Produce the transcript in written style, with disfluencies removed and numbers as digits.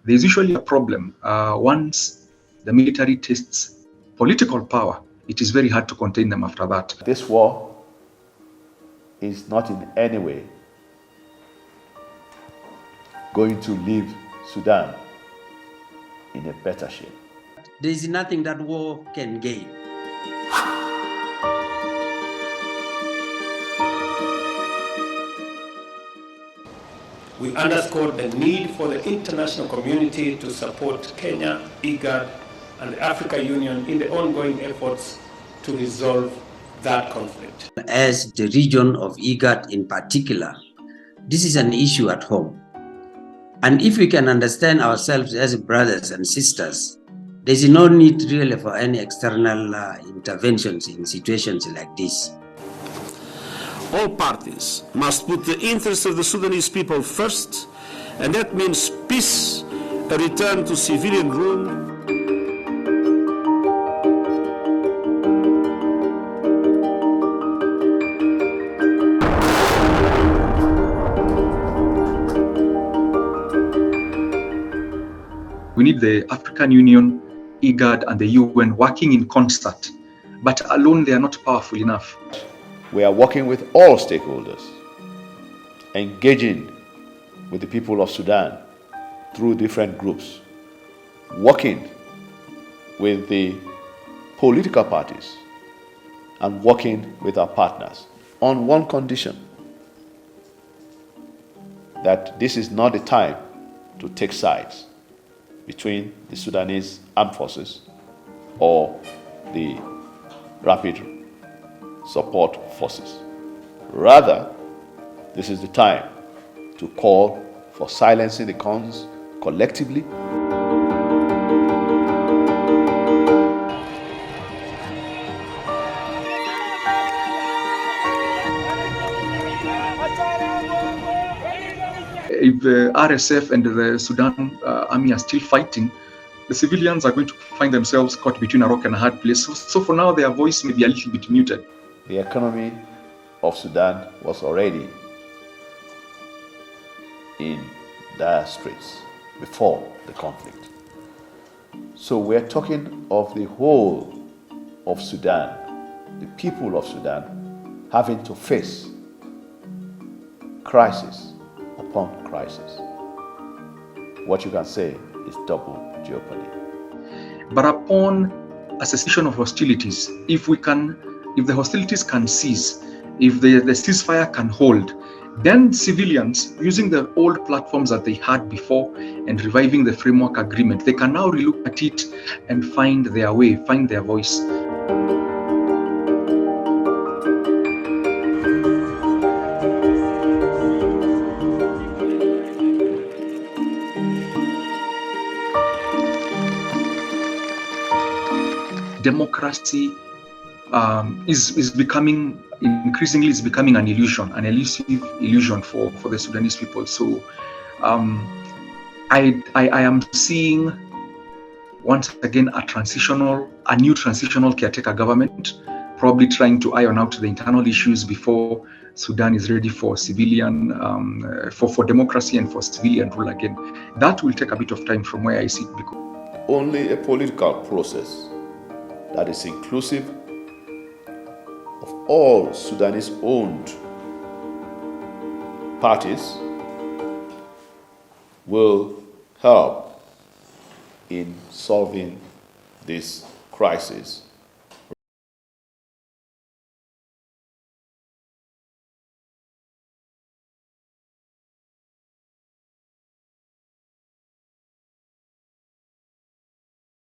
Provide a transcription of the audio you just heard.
There's usually a problem once the military tastes political power. It is very hard to contain them after that. This war is not in any way going to leave Sudan in a better shape. There is nothing that war can gain. We underscored the need for the international community to support Kenya, IGAD, and the African Union in the ongoing efforts to resolve that conflict. As the region of IGAD in particular, this is an issue at home. And if we can understand ourselves as brothers and sisters, there's no need really for any external interventions in situations like this. All parties must put the interests of the Sudanese people first, and that means peace, a return to civilian rule. We need the African Union, IGAD, and the UN working in concert, but alone they are not powerful enough. We are working with all stakeholders, engaging with the people of Sudan through different groups, working with the political parties, and working with our partners on one condition: that this is not the time to take sides between the Sudanese armed forces or the rapid support forces. Rather, this is the time to call for silencing the guns collectively. If the RSF and the Sudan army are still fighting, the civilians are going to find themselves caught between a rock and a hard place. So for now, their voice may be a little bit muted. The economy of Sudan was already in dire straits before the conflict. So we're talking of the whole of Sudan, the people of Sudan, having to face crisis upon crisis. What you can say is double jeopardy. But upon a cessation of hostilities, if the hostilities can cease, if the ceasefire can hold, then civilians, using the old platforms that they had before and reviving the framework agreement, they can now relook at it and find their way, find their voice. Democracy is becoming increasingly an illusion, an elusive illusion for the Sudanese people. So I am seeing once again a new transitional caretaker government, probably trying to iron out the internal issues before Sudan is ready for civilian, for democracy and for civilian rule again. That will take a bit of time from where I sit. Because only a political process that is inclusive of all Sudanese-owned parties will help in solving this crisis